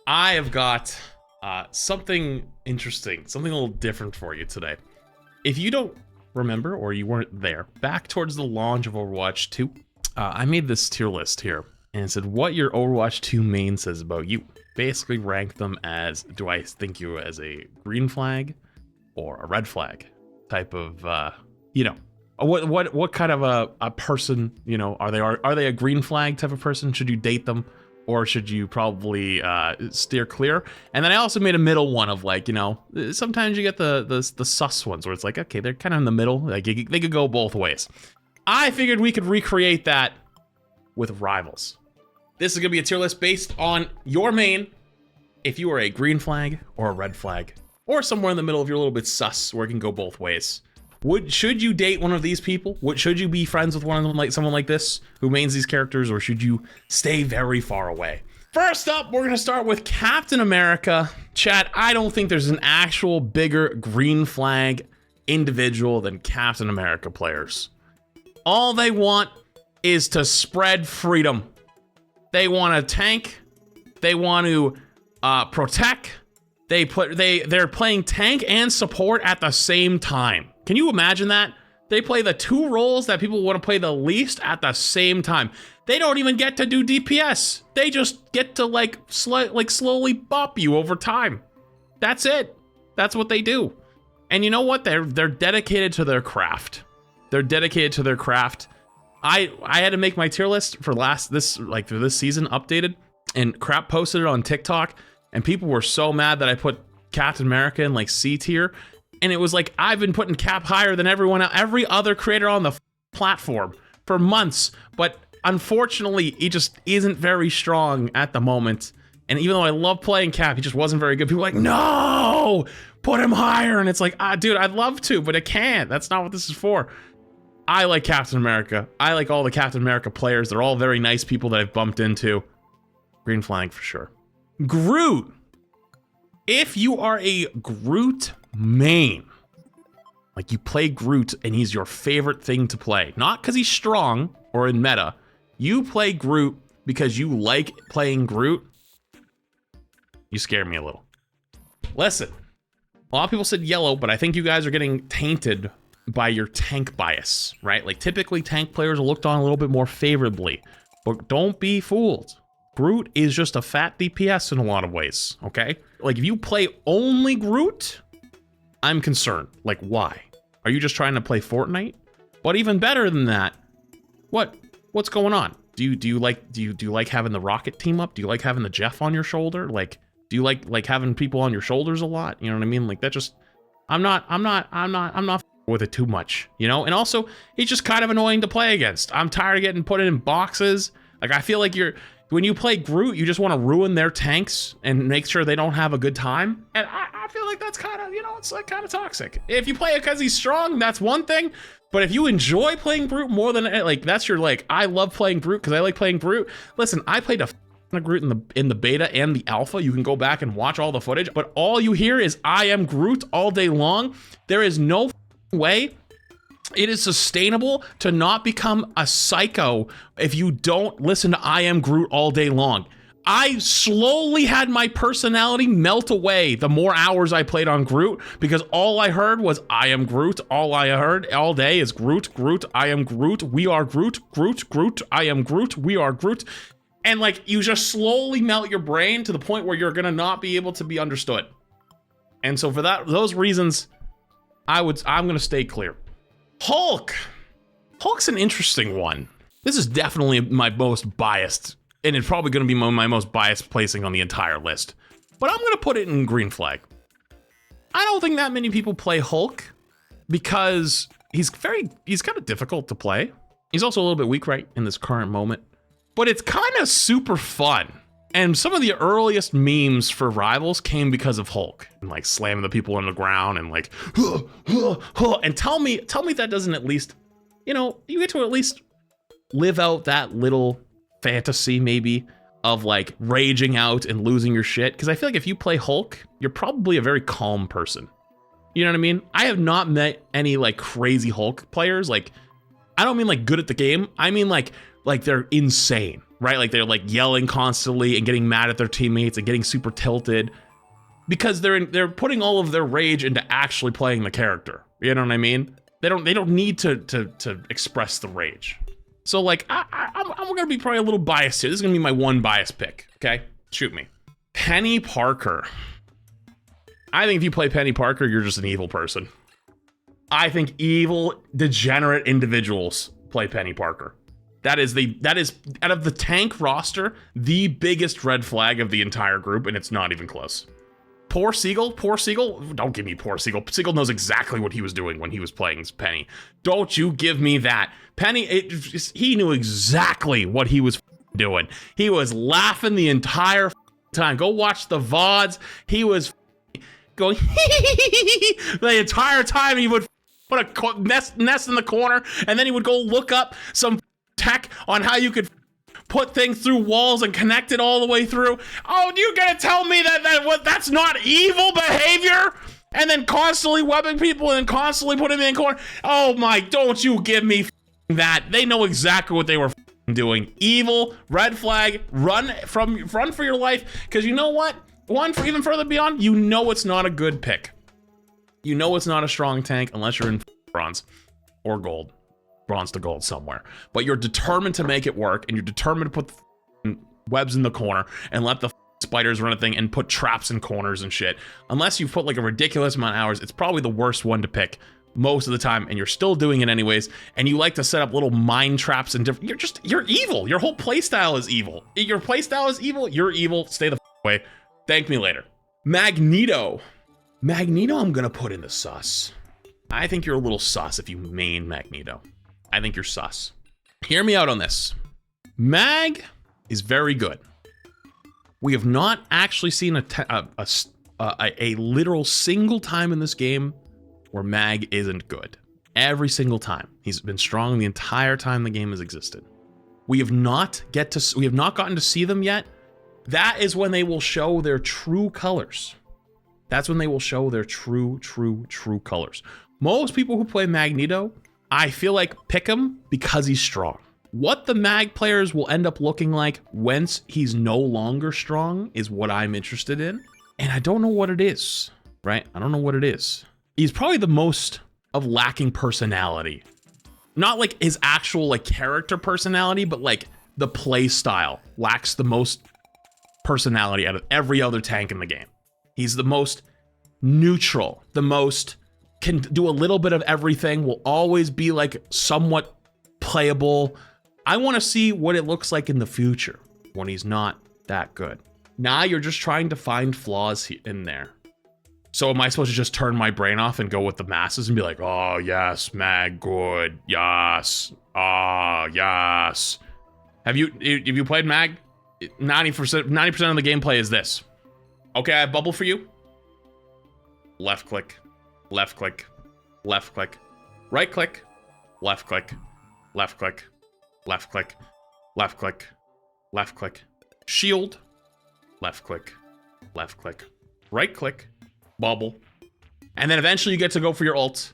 I have got something interesting, something a little different for you today. If you don't remember, or you weren't there, back towards the launch of Overwatch 2, I made this tier list here and said what your Overwatch 2 main says about you. Basically ranked them as, do I think you as a green flag or a red flag type of, what kind of a person, are they a green flag type of person? Should you date them? Or should you probably steer clear? And then I also made a middle one of like, sometimes you get the sus ones where it's like, okay, they're kind of in the middle. Like they could go both ways. I figured we could recreate that with rivals. This is gonna be a tier list based on your main. If you are a green flag or a red flag, or somewhere in the middle if you're a little bit sus, where it can go both ways. Should you date one of these people? Should you be friends with one of them, like someone like this who mains these characters, or should you stay very far away? First up, we're gonna start with Captain America. Chat, I don't think there's an actual bigger green flag individual than Captain America players. All they want is to spread freedom. They want to tank. They want to protect. They're playing tank and support at the same time. Can you imagine that? They play the two roles that people want to play the least at the same time. They don't even get to do DPS. They just get to slowly bop you over time. That's it. That's what they do. And you know what? They're dedicated to their craft. They're dedicated to their craft. I had to make my tier list for this season updated, and Crap posted it on TikTok, and people were so mad that I put Captain America in like C tier. And it was like, I've been putting Cap higher than every other creator on the platform for months. But unfortunately, he just isn't very strong at the moment. And even though I love playing Cap, he just wasn't very good. People were like, no, put him higher. And it's like, dude, I'd love to, but I can't. That's not what this is for. I like Captain America. I like all the Captain America players. They're all very nice people that I've bumped into. Green flag for sure. Groot. If you are a Groot main, like you play Groot and he's your favorite thing to play, not because he's strong or in meta, you play Groot because you like playing Groot, you scare me a little. Listen, a lot of people said yellow, but I think you guys are getting tainted by your tank bias, right? Like typically tank players are looked on a little bit more favorably, but don't be fooled. Groot is just a fat DPS in a lot of ways, okay? Like if you play only Groot, I'm concerned. Like, why? Are you just trying to play Fortnite? But even better than that, what's going on? Do you like having the Rocket team up? Do you like having the Jeff on your shoulder? Like, do you like having people on your shoulders a lot? You know what I mean? Like that just, I'm not with it too much, And also, he's just kind of annoying to play against. I'm tired of getting put in boxes. Like I feel like when you play Groot, you just want to ruin their tanks and make sure they don't have a good time. And I feel like that's kind of, it's like kind of toxic. If you play it because he's strong, that's one thing. But if you enjoy playing Groot more than that's your I love playing Groot because I like playing Groot. Listen, I played a Groot in the beta and the alpha. You can go back and watch all the footage, but all you hear is I am Groot all day long. There is no way it is sustainable to not become a psycho if you don't listen to I am Groot all day long. I slowly had my personality melt away the more hours I played on Groot because all I heard was I am Groot. All I heard all day is Groot, Groot, I am Groot, we are Groot, Groot, Groot, I am Groot, we are Groot. And you just slowly melt your brain to the point where you're gonna not be able to be understood. And so for those reasons, I'm gonna stay clear. Hulk's an interesting one. This is definitely my most biased, and it's probably going to be my most biased placing on the entire list. But I'm going to put it in green flag. I don't think that many people play Hulk because he's kind of difficult to play. He's also a little bit weak right in this current moment. But it's kind of super fun. And some of the earliest memes for rivals came because of Hulk and slamming the people on the ground and and tell me that doesn't at least, you get to at least live out that little fantasy maybe of raging out and losing your shit. Because I feel like if you play Hulk, you're probably a very calm person. You know what I mean? I have not met any crazy Hulk players. I don't mean good at the game. I mean like they're insane, right? Like they're like yelling constantly and getting mad at their teammates and getting super tilted because they're putting all of their rage into actually playing the character. You know what I mean? They don't need to express the rage. So like I'm gonna be probably a little biased here. This is gonna be my one bias pick. Okay, shoot me. Penny Parker. I think if you play Penny Parker, you're just an evil person. I think evil, degenerate individuals play Penny Parker. That is out of the tank roster, the biggest red flag of the entire group, and it's not even close. Poor Seagull, don't give me poor Seagull. Seagull knows exactly what he was doing when he was playing Penny. Don't you give me that. Penny, he knew exactly what he was doing. He was laughing the entire time. Go watch the VODs. He was going the entire time. He would put a nest in the corner, and then he would go look up some tech on how you could put things through walls and connect it all the way through. Oh, you're gonna tell me that's not evil behavior? And then constantly webbing people and constantly putting them in corner. Oh my, don't you give me that. They know exactly what they were doing. Evil, red flag, run for your life. Because you know what? Even further beyond, you know it's not a good pick. You know it's not a strong tank unless you're in bronze or gold. Bronze to gold somewhere. But you're determined to make it work, and you're determined to put the webs in the corner and let the spiders run a thing and put traps in corners and shit. Unless you put like a ridiculous amount of hours, it's probably the worst one to pick most of the time, and you're still doing it anyways, and you like to set up little mine traps and different. You're evil. Your whole playstyle is evil. Your playstyle is evil. You're evil. Stay the away. Thank me later. Magneto, I'm gonna put in the sus. I think you're a little sus if you main Magneto. I think you're sus. Hear me out on this. Mag is very good. We have not actually seen a literal single time in this game where Mag isn't good. Every single time. He's been strong the entire time the game has existed. We have not gotten to see them yet. That is when they will show their true colors. That's when they will show their true colors. Most people who play Magneto, I feel like pick him because he's strong. What the Mag players will end up looking like once he's no longer strong is what I'm interested in. And I don't know what it is, right? I don't know what it is. He's probably the most of lacking personality. Not like his actual like character personality, but like the play style lacks the most personality out of every other tank in the game. He's the most neutral, the most can do a little bit of everything, will always be like somewhat playable. I want to see what it looks like in the future when he's not that good. Now you're just trying to find flaws in there. So am I supposed to just turn my brain off and go with the masses and be like, oh yes, Mag, good, yes, yes. Have you played Mag? 90% of the gameplay is this. Okay, I have bubble for you. Left click, left click, left click, right click, left click, left click, left click, left click, left click, shield, left click, right click, bubble. And then eventually you get to go for your ult.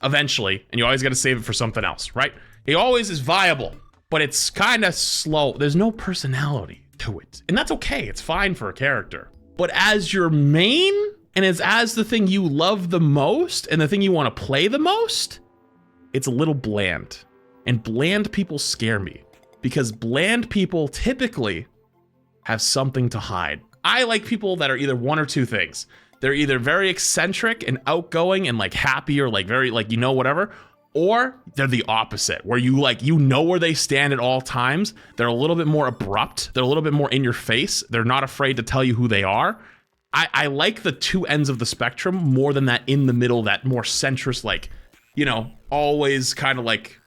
Eventually, and you always got to save it for something else, right? It always is viable, but it's kind of slow. There's no personality to it. And that's okay. It's fine for a character. But as your main, and as the thing you love the most, and the thing you want to play the most, it's a little bland. And bland people scare me, because bland people typically have something to hide. I like people that are either one or two things. They're either very eccentric and outgoing and like happy or like very like, you know, whatever, or they're the opposite, where you like, you know where they stand at all times. They're a little bit more abrupt. They're a little bit more in your face. They're not afraid to tell you who they are. I like the two ends of the spectrum more than that in the middle, that more centrist, like, you know, always kind of like,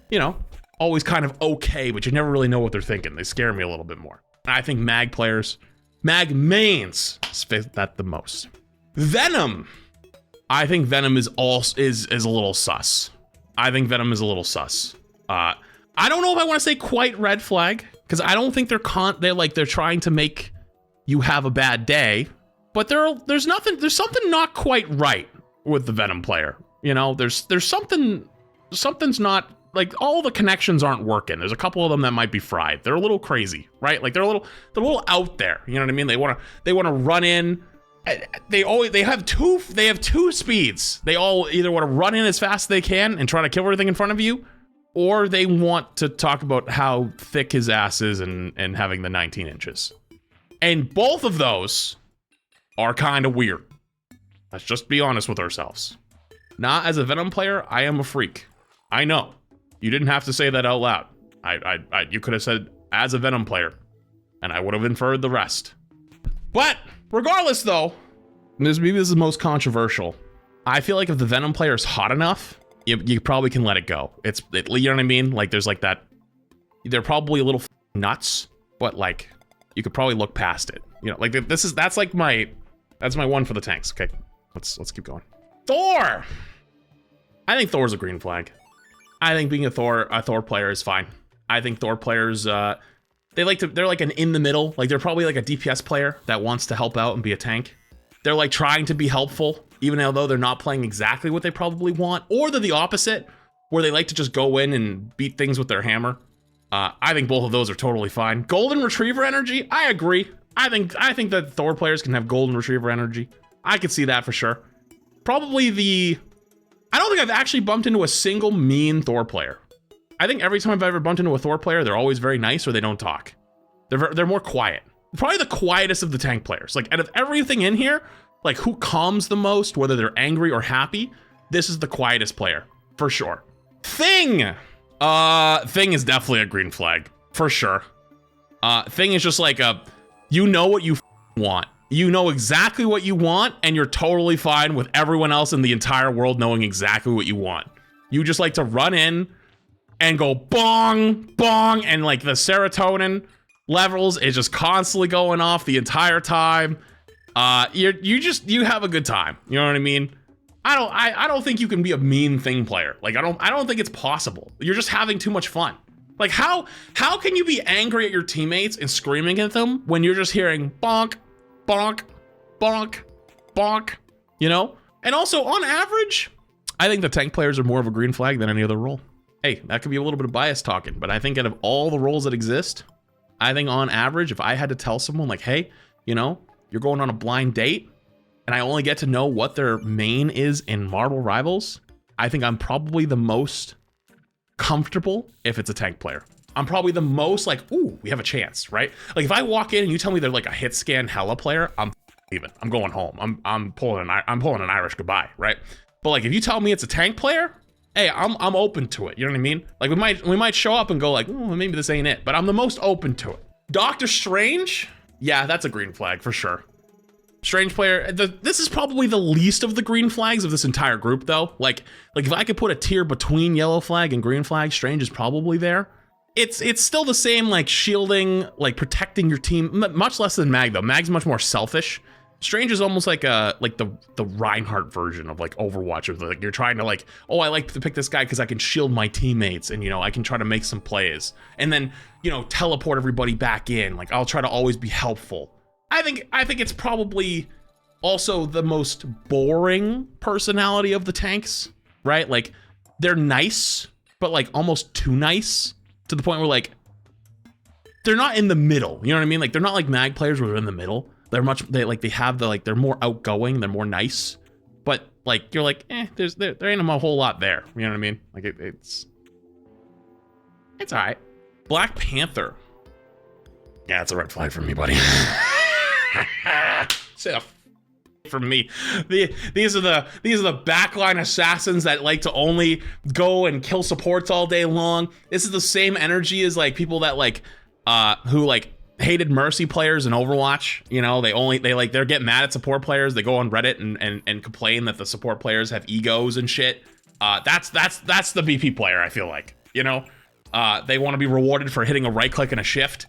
you know, always kind of okay, but you never really know what they're thinking. They scare me a little bit more. And I think Mag players, Mag mains fit that the most. Venom. I think Venom is a little sus. I think Venom is a little sus. I don't know if I want to say quite red flag, because I don't think they're trying to make you have a bad day, but there's something not quite right with the Venom player. You know, there's something's not like all the connections aren't working. There's a couple of them that might be fried. They're a little crazy, right? Like they're a little out there. You know what I mean? They want to run in. They have two speeds. They all either want to run in as fast as they can and try to kill everything in front of you, or they want to talk about how thick his ass is and having the 19 inches. And both of those are kind of weird. Let's just be honest with ourselves. Not as a Venom player, I am a freak. I know. You didn't have to say that out loud. You could have said as a Venom player, and I would have inferred the rest. But regardless, though, maybe this is the most controversial. I feel like if the Venom player is hot enough, you probably can let it go. You know what I mean? Like there's like that. They're probably a little nuts, but like you could probably look past it. You know, like that's my one for the tanks. Okay, let's keep going. Thor. I think Thor's a green flag. I think being a Thor player is fine. I think Thor players, they're like an in the middle. Like they're probably like a DPS player that wants to help out and be a tank. They're like trying to be helpful, even though they're not playing exactly what they probably want. Or they're the opposite, where they like to just go in and beat things with their hammer. I think both of those are totally fine. Golden Retriever energy, I agree. I think that Thor players can have Golden Retriever energy. I could see that for sure. Probably I don't think I've actually bumped into a single mean Thor player. I think every time I've ever bumped into a Thor player, they're always very nice or they don't talk. They're more quiet. Probably the quietest of the tank players. Like out of everything in here, like who calms the most, whether they're angry or happy, this is the quietest player for sure. Thing. Thing is definitely a green flag for sure. Thing is just like you know what you want. You know exactly what you want, and you're totally fine with everyone else in the entire world knowing exactly what you want. You just like to run in and go bong, bong, and like the serotonin levels is just constantly going off the entire time. You have a good time. You know what I mean? I don't think you can be a mean thing player. Like I don't think it's possible. You're just having too much fun. Like how can you be angry at your teammates and screaming at them when you're just hearing bonk, bonk, bonk, bonk, you know? And also, on average, I think the tank players are more of a green flag than any other role. Hey, that could be a little bit of bias talking, but I think out of all the roles that exist, I think on average, if I had to tell someone like, hey, you know, you're going on a blind date, and I only get to know what their main is in Marvel Rivals, I think I'm probably the most comfortable if it's a tank player. I'm probably the most like, ooh, we have a chance, right? Like if I walk in and you tell me they're like a hit scan hella player, I'm leaving. I'm going home. I'm pulling an Irish goodbye, right? But like if you tell me it's a tank player, hey, I'm open to it. You know what I mean? Like we might show up and go like, oh, maybe this ain't it, but I'm the most open to it. Doctor Strange, yeah, that's a green flag for sure. Strange player, this is probably the least of the green flags of this entire group though. Like if I could put a tier between yellow flag and green flag, Strange is probably there. It's still the same, like shielding, like protecting your team, much less than Mag though. Mag's much more selfish. Strange is almost like the Reinhardt version of like Overwatch, of like you're trying to like, oh, I like to pick this guy because I can shield my teammates and you know I can try to make some plays and then you know teleport everybody back in. Like I'll try to always be helpful. I think it's probably also the most boring personality of the tanks, right? Like they're nice, but like almost too nice to the point where like they're not in the middle. You know what I mean? Like they're not like Mag players where they're in the middle. They're more outgoing, they're more nice, but like you're like, there ain't a whole lot there. You know what I mean? Like it's all right. Black Panther. Yeah, it's a red flag for me, buddy. For me, these are the backline assassins that like to only go and kill supports all day long. This is the same energy as like people that like who like hated Mercy players in Overwatch. You know, they're getting mad at support players. They go on Reddit and complain that the support players have egos and shit. That's the BP player, I feel like. You know, they want to be rewarded for hitting a right click and a shift.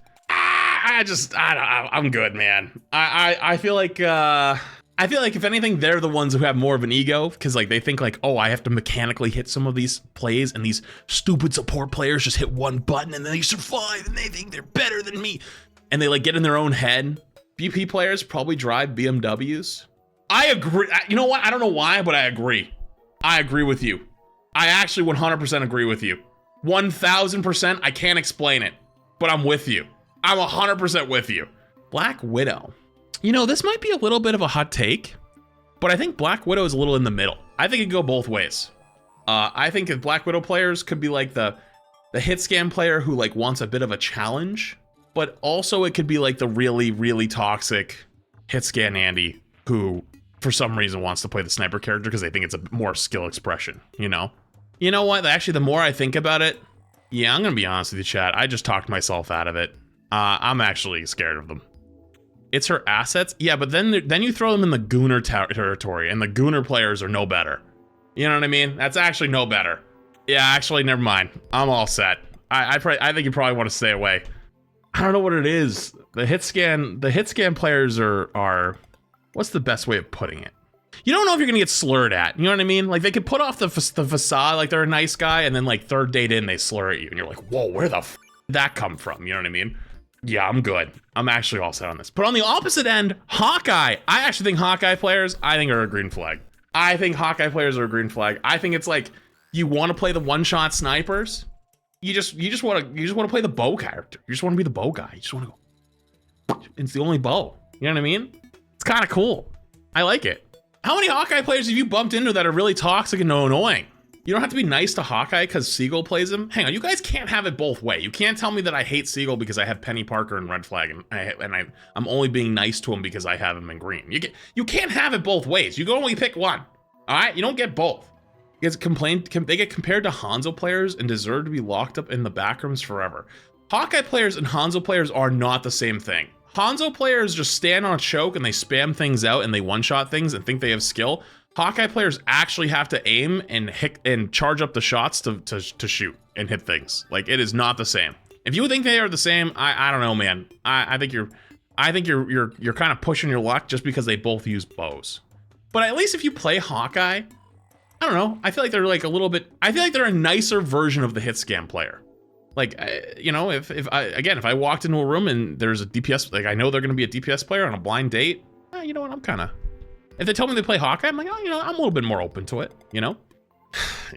I'm good, man. I feel like if anything, they're the ones who have more of an ego because like they think like, oh, I have to mechanically hit some of these plays and these stupid support players just hit one button and then they survive and they think they're better than me. And they like get in their own head. BP players probably drive BMWs. I agree. You know what? I don't know why, but I agree. I agree with you. I actually 100% agree with you. 1000%. I can't explain it, but I'm with you. I'm 100% with you. Black Widow. You know, this might be a little bit of a hot take, but I think Black Widow is a little in the middle. I think it could go both ways. I think if Black Widow players could be like the hit scan player who like wants a bit of a challenge, but also it could be like the really, really toxic hit scan Andy who for some reason wants to play the sniper character because they think it's a more skill expression, you know? You know what? Actually, the more I think about it, yeah, I'm gonna be honest with you, chat. I just talked myself out of it. I'm actually scared of them. It's her assets? Yeah, but then you throw them in the Gooner territory, and the Gooner players are no better. You know what I mean? That's actually no better. Yeah, actually, never mind. I'm all set. I think you probably want to stay away. I don't know what it is. The hit scan players are what's the best way of putting it? You don't know if you're gonna get slurred at. You know what I mean? Like they could put off the facade like they're a nice guy, and then like third date in they slur at you, and you're like, whoa, where the f did that come from? You know what I mean? Yeah, I'm good. I'm actually all set on this. But on the opposite end, Hawkeye. I actually think Hawkeye players, I think are a green flag. I think Hawkeye players are a green flag. I think it's like you want to play the one-shot snipers. You just want to play the bow character. You just want to be the bow guy. You just want to go. It's the only bow. You know what I mean? It's kind of cool. I like it. How many Hawkeye players have you bumped into that are really toxic and annoying? You don't have to be nice to Hawkeye because Seagull plays him. Hang on, you guys can't have it both ways. You can't tell me that I hate Seagull because I have Penny Parker and Red Flag, and I'm only being nice to him because I have him in green. You can't have it both ways. You can only pick one. All right, you don't get both. They get compared to Hanzo players and deserve to be locked up in the backrooms forever. Hawkeye players and Hanzo players are not the same thing. Hanzo players just stand on a choke and they spam things out and they one-shot things and think they have skill. Hawkeye players actually have to aim and hit and charge up the shots to shoot and hit things. Like it is not the same. If you think they are the same, I don't know, man. I think you're kind of pushing your luck just because they both use bows. But at least if you play Hawkeye, I don't know. I feel like they're like a little bit. I feel like they're a nicer version of the hit scam player. Like, you know, if I walked into a room and there's a DPS, like I know they're going to be a DPS player on a blind date, you know what, I'm kind of, if they tell me they play Hawkeye, I'm like, oh, you know, I'm a little bit more open to it, you know?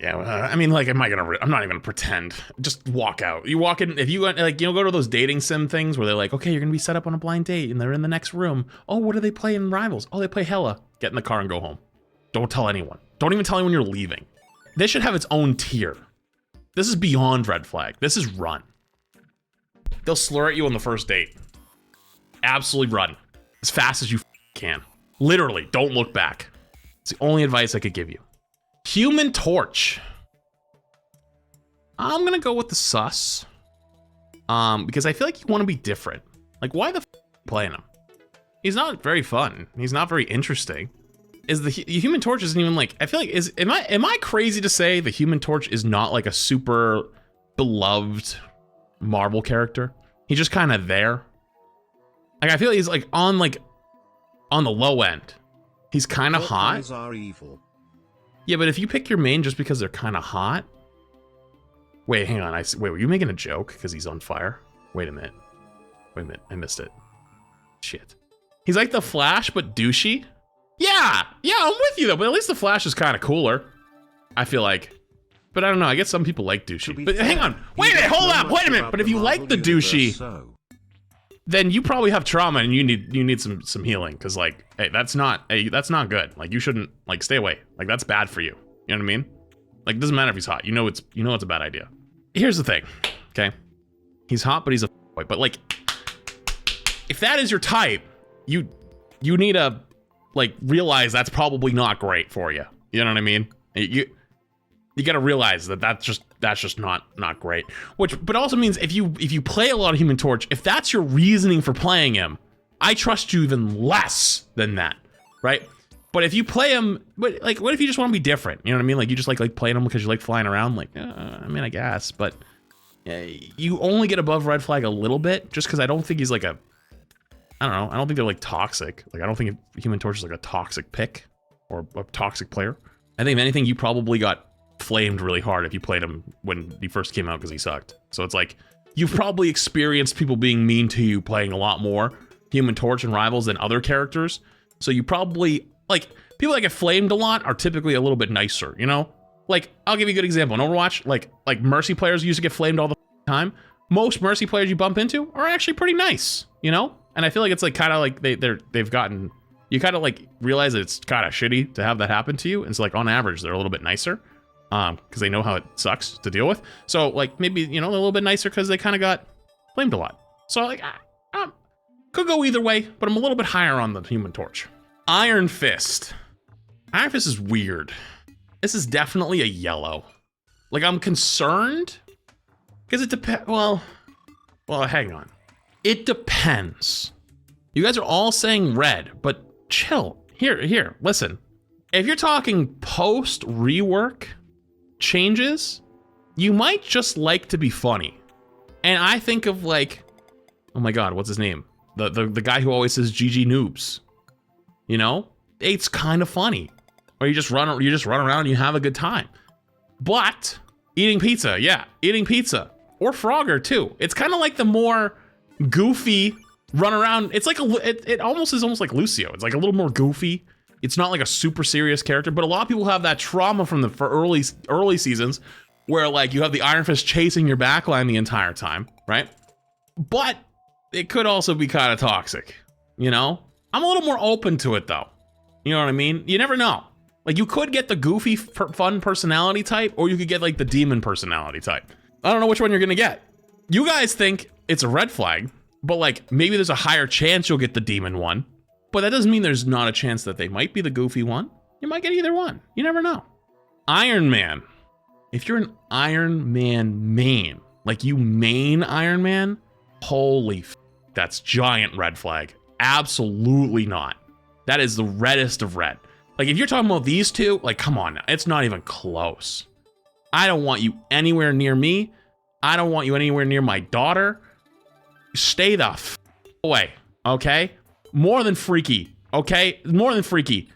Yeah, I mean, like, I'm not even gonna pretend, just walk out. You walk in, if you like, you know, go to those dating sim things where they're like, okay, you're going to be set up on a blind date and they're in the next room. Oh, what do they play in Rivals? Oh, they play Hella. Get in the car and go home. Don't tell anyone. Don't even tell anyone you're leaving. This should have its own tier. This is beyond Red Flag. This is run. They'll slur at you on the first date. Absolutely run. As fast as you can. Literally, don't look back. It's the only advice I could give you. Human Torch. I'm gonna go with the sus. Because I feel like you want to be different. Like, why the f playing him? He's not very fun. He's not very interesting. Is the Human Torch isn't even like, I feel like, am I crazy to say the Human Torch is not like a super beloved Marvel character? He's just kind of there. Like, I feel like he's like on the low end. He's kind of hot. Are evil. Yeah, but if you pick your main just because they're kind of hot. Wait, hang on. Wait, were you making a joke because he's on fire? Wait a minute. I missed it. Shit. He's like the Flash, but douchey. Yeah, I'm with you though, but at least the Flash is kind of cooler, I feel like. But I don't know, I guess some people like douchey. But hang on, wait a minute, hold up, wait a minute. But if you like the douchey, then you probably have trauma and you need some healing, because like, hey, that's not good. Like, you shouldn't, like, stay away. Like, that's bad for you. You know what I mean? Like, it doesn't matter if he's hot. You know it's a bad idea. Here's the thing, okay? He's hot, but he's a boy. But like, if that is your type, you need to, like, realize that's probably not great for you. You know what I mean? You got to realize that that's just not great. But also means if you play a lot of Human Torch, if that's your reasoning for playing him, I trust you even less than that, right? But if you play him, but like, what if you just want to be different? You know what I mean? Like, you just like playing him because you like flying around. Like, I mean, I guess, but you only get above Red Flag a little bit, just because I don't think he's like I don't know. I don't think they're like toxic. Like, I don't think Human Torch is like a toxic pick or a toxic player. I think if anything, you probably got flamed really hard if you played him when he first came out because he sucked. So it's like, you've probably experienced people being mean to you playing a lot more Human Torch and Rivals than other characters. So you probably, like, people that get flamed a lot are typically a little bit nicer, you know? Like, I'll give you a good example. In Overwatch, like Mercy players used to get flamed all the time. Most Mercy players you bump into are actually pretty nice, you know? And I feel like it's like kind of like they've gotten, you kind of like realize that it's kind of shitty to have that happen to you. And so like on average, they're a little bit nicer because they know how it sucks to deal with. So like maybe, you know, a little bit nicer because they kind of got flamed a lot. So like, could go either way, but I'm a little bit higher on the Human Torch. Iron Fist. Iron Fist is weird. This is definitely a yellow. Like, I'm concerned because it depends. Well, hang on. It depends. You guys are all saying red, but chill. Here, listen. If you're talking post rework changes, you might just like to be funny. And I think of like, oh my God, what's his name? The guy who always says GG noobs. You know, it's kind of funny. Or you just run around and you have a good time. But eating pizza, yeah, eating pizza. Or Frogger too. It's kind of like the more goofy run around. It's like it almost is almost like Lucio. It's like a little more goofy. It's not like a super serious character, but a lot of people have that trauma from for early seasons where like you have the Iron Fist chasing your backline the entire time, right? But it could also be kind of toxic, you know? I'm a little more open to it though. You know what I mean? You never know. Like you could get the goofy fun personality type, or you could get like the demon personality type. I don't know which one you're gonna get. You guys think it's a red flag, but like maybe there's a higher chance you'll get the demon one, but that doesn't mean there's not a chance that they might be the goofy one. You might get either one. You never know. Iron Man. If you're an Iron Man main, like you main Iron Man, holy that's giant red flag. Absolutely not. That is the reddest of red. Like if you're talking about these two, like come on now, it's not even close. I don't want you anywhere near me. I don't want you anywhere near my daughter. Stay the away, okay? More than freaky, okay? More than freaky.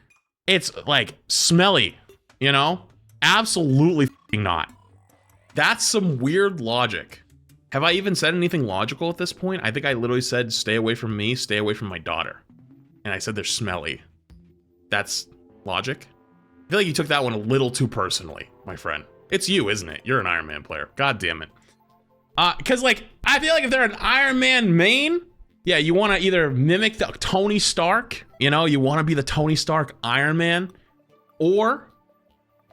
It's like smelly, you know? Absolutely not. That's some weird logic. Have I even said anything logical at this point? I think I literally said, stay away from me, stay away from my daughter. And I said they're smelly. That's logic? I feel like you took that one a little too personally, my friend. It's you, isn't it? You're an Iron Man player. God damn it. Cause like, I feel like if they're an Iron Man main, yeah, you wanna either mimic the Tony Stark, you know, you wanna be the Tony Stark Iron Man, or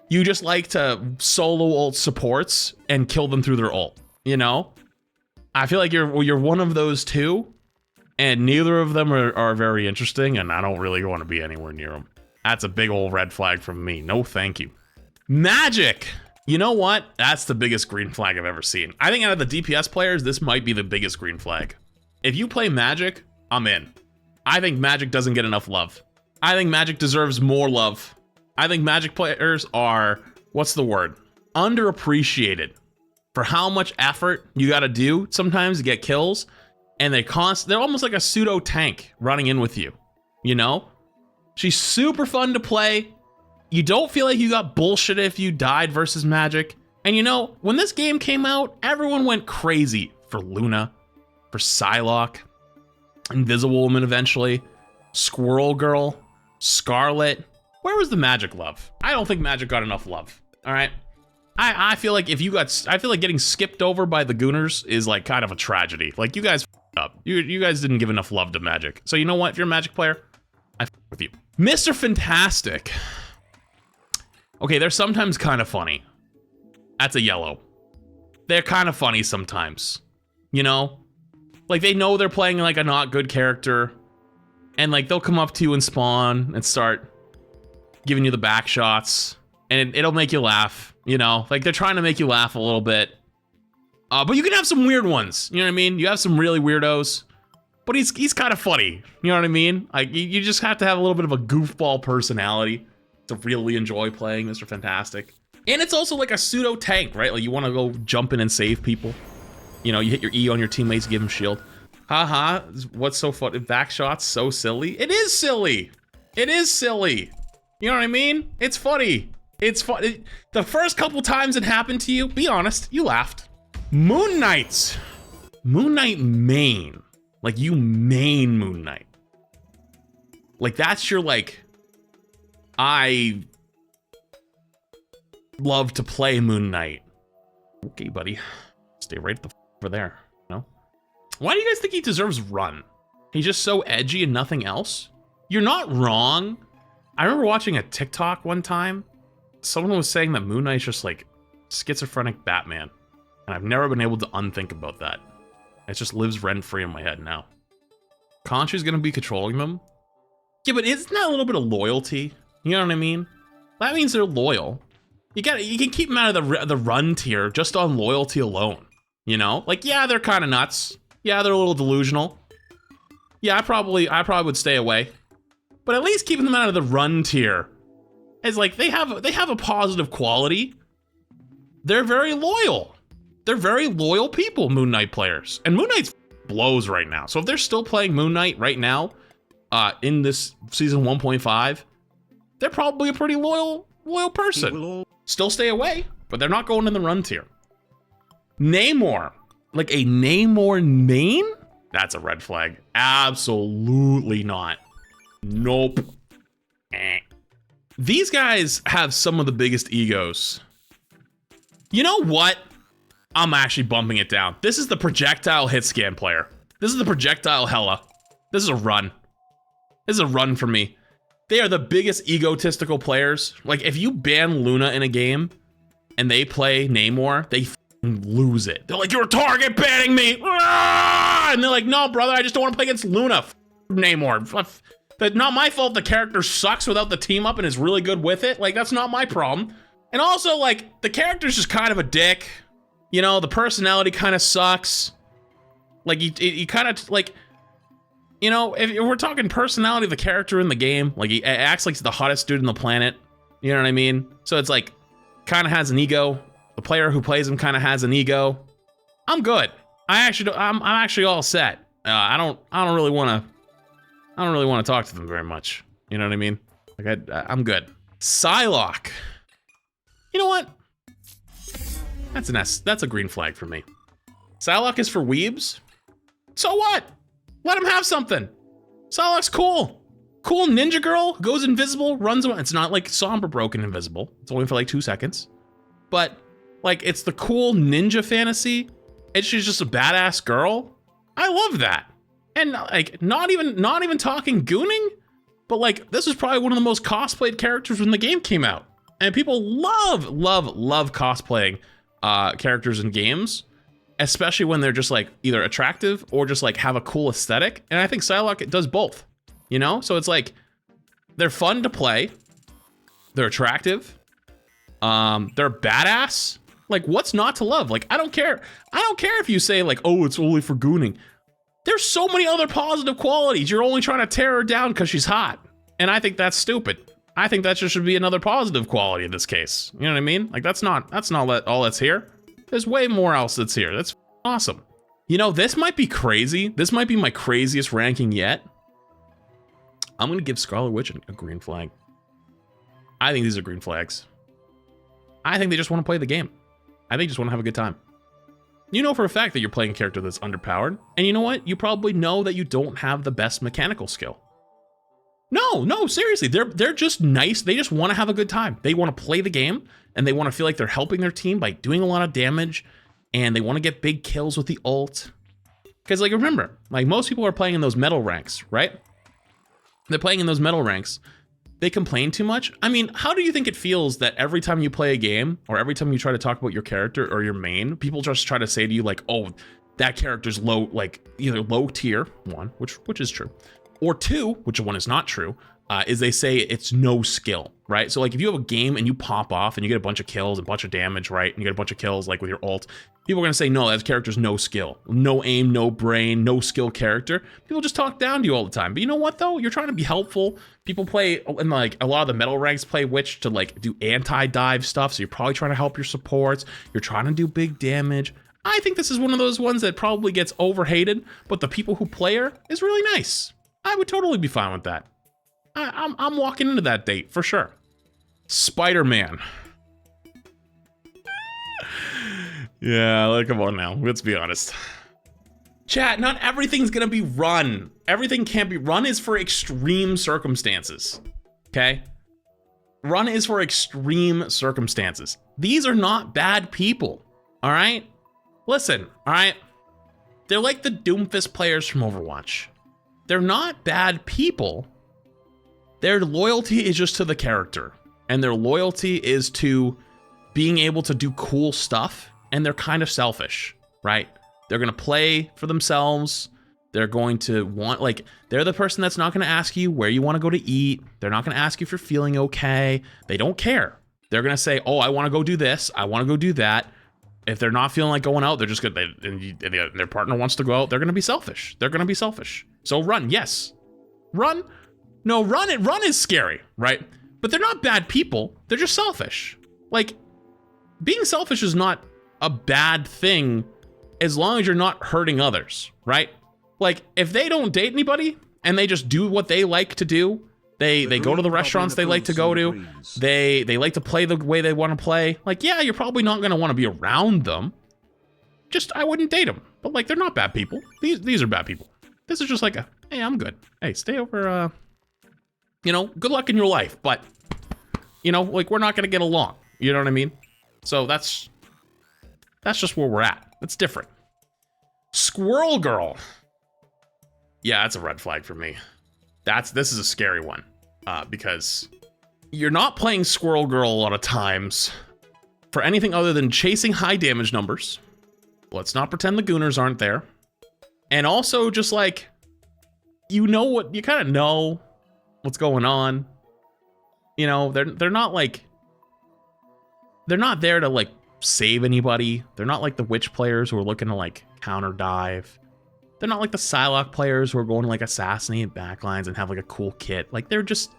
you just like to solo ult supports and kill them through their ult, you know? I feel like you're one of those two, and neither of them are very interesting, and I don't really want to be anywhere near them. That's a big old red flag from me. No, thank you. Magic. You know what? That's the biggest green flag I've ever seen. I think out of the DPS players, this might be the biggest green flag. If you play Magic, I'm in. I think Magic doesn't get enough love. I think Magic deserves more love. I think Magic players are, what's the word? Underappreciated for how much effort you gotta do sometimes to get kills. And they're almost like a pseudo tank running in with you, you know? She's super fun to play. You don't feel like you got bullshit if you died versus Magic. And you know, when this game came out, everyone went crazy for Luna, for Psylocke, Invisible Woman eventually, Squirrel Girl, Scarlet. Where was the Magic love? I don't think Magic got enough love, all right? I feel like I feel like getting skipped over by the Gooners is like kind of a tragedy. Like you guys up. You guys didn't give enough love to Magic. So you know what? If you're a Magic player, I with you. Mr. Fantastic. Okay, they're sometimes kind of funny. That's a yellow. They're kind of funny sometimes. You know? Like they know they're playing like a not good character. And like they'll come up to you and spawn and start giving you the back shots. And it'll make you laugh. You know? Like they're trying to make you laugh a little bit. But you can have some weird ones. You know what I mean? You have some really weirdos. But he's kind of funny. You know what I mean? Like you just have to have a little bit of a goofball personality to really enjoy playing Mr. Fantastic. And it's also like a pseudo tank, right? Like you want to go jump in and save people. You know, you hit your E on your teammates, give them shield. Haha, what's so funny? Back shots, so silly. It is silly. It is silly. You know what I mean? It's funny. It's fun. The first couple times it happened to you, be honest, you laughed. Moon Knight. Moon Knight main. Like you main Moon Knight. Like that's your like, love to play Moon Knight. Okay, buddy. Stay right over there. No? Why do you guys think he deserves run? He's just so edgy and nothing else? You're not wrong. I remember watching a TikTok one time. Someone was saying that Moon Knight's just like schizophrenic Batman. And I've never been able to unthink about that. It just lives rent-free in my head now. Khonshu's gonna be controlling them? Yeah, but isn't that a little bit of loyalty? You know what I mean? That means they're loyal. You can keep them out of the run tier just on loyalty alone. You know? Like, yeah, they're kind of nuts. Yeah, they're a little delusional. Yeah, I probably would stay away. But at least keeping them out of the run tier is like they have a positive quality. They're very loyal. They're very loyal people, Moon Knight players. And Moon Knight blows right now. So if they're still playing Moon Knight right now, in this season 1.5, they're probably a pretty loyal person. Still stay away, but they're not going in the run tier. Namor, like a Namor main? That's a red flag. Absolutely not. Nope. These guys have some of the biggest egos. You know what? I'm actually bumping it down. This is the projectile hit scan player. This is the projectile Hela. This is a run. This is a run for me. They are the biggest egotistical players. Like, if you ban Luna in a game and they play Namor, they lose it. They're like, you're target banning me. And they're like, no, brother, I just don't want to play against Luna. Namor. That's not my fault the character sucks without the team up and is really good with it. Like, that's not my problem. And also, like, the character's just kind of a dick. You know, the personality kind of sucks. Like, he kind of, like, you know, if we're talking personality of the character in the game, like, he acts like he's the hottest dude on the planet. You know what I mean? So it's like, kind of has an ego. The player who plays him kind of has an ego. I'm good. I'm actually all set. I don't really want to talk to them very much. You know what I mean? Like, I'm good. Psylocke. You know what? That's an S. That's a green flag for me. Psylocke is for weebs. So what? Let him have something. Psylocke's cool. Cool ninja girl, goes invisible, runs away. It's not like Sombra broken invisible. It's only for like 2 seconds. But like, it's the cool ninja fantasy. And she's just a badass girl. I love that. And like, not even talking gooning, but like, this is probably one of the most cosplayed characters when the game came out. And people love cosplaying characters in games, especially when they're just like either attractive or just like have a cool aesthetic. And I think Psylocke does both, you know? So it's like, they're fun to play. They're attractive. They're badass. Like, what's not to love? Like, I don't care. I don't care if you say like, oh, it's only for gooning. There's so many other positive qualities. You're only trying to tear her down because she's hot. And I think that's stupid. I think that just should be another positive quality in this case. You know what I mean? Like, that's not all that's here. There's way more else that's here. That's awesome. You know, this might be crazy. This might be my craziest ranking yet. I'm gonna give Scarlet Witch a green flag. I think these are green flags. I think they just want to play the game. I think they just want to have a good time. You know for a fact that you're playing a character that's underpowered. And you know what? You probably know that you don't have the best mechanical skill. No, seriously, they're just nice. They just want to have a good time. They want to play the game, and they want to feel like they're helping their team by doing a lot of damage, and they want to get big kills with the ult. Because, like, remember, like, most people are playing in those metal ranks, right? They're playing in those metal ranks. They complain too much. I mean, how do you think it feels that every time you play a game, or every time you try to talk about your character or your main, people just try to say to you, like, oh, that character's low, like, either low tier, one, which is true, or two, which one is not true, is they say it's no skill, right? So like, if you have a game and you pop off and you get a bunch of kills, a bunch of damage, right? And you get a bunch of kills like with your ult, people are gonna say, no, that character's no skill, no aim, no brain, no skill character. People just talk down to you all the time. But you know what though? You're trying to be helpful. People play, and like a lot of the metal ranks play Witch to like do anti-dive stuff. So you're probably trying to help your supports. You're trying to do big damage. I think this is one of those ones that probably gets overhated, but the people who play her is really nice. I would totally be fine with that. I'm walking into that date for sure. Spider-Man. Yeah, like, come on now. Let's be honest. Chat, not everything's gonna be run. Everything can't be run is for extreme circumstances. Okay? Run is for extreme circumstances. These are not bad people, all right? Listen, all right? They're like the Doomfist players from Overwatch. They're not bad people. Their loyalty is just to the character, and their loyalty is to being able to do cool stuff, and they're kind of selfish, right? They're gonna play for themselves. They're going to want, like, they're the person that's not gonna ask you where you wanna go to eat. They're not gonna ask you if you're feeling okay. They don't care. They're gonna say, oh, I wanna go do this. I wanna go do that. If they're not feeling like going out, they're just gonna, and their partner wants to go out, they're gonna be selfish. They're gonna be selfish. So run, yes. Run? No, run is scary, right? But they're not bad people. They're just selfish. Like, being selfish is not a bad thing as long as you're not hurting others, right? Like, if they don't date anybody and they just do what they like to do, they go to the restaurants they like to go to, they like to play the way they want to play, like, yeah, you're probably not going to want to be around them. Just, I wouldn't date them. But, like, they're not bad people. These are bad people. This is just like a, hey, I'm good. Hey, stay over, you know, good luck in your life. But, you know, like, we're not going to get along. You know what I mean? So that's just where we're at. It's different. Squirrel Girl. Yeah, that's a red flag for me. This is a scary one, because you're not playing Squirrel Girl a lot of times for anything other than chasing high damage numbers. Let's not pretend the Gooners aren't there. And also just like, you kind of know what's going on. You know, they're not like, they're not there to like save anybody. They're not like the witch players who are looking to like counter dive. They're not like the Psylocke players who are going to like assassinate backlines and have like a cool kit. Like they're just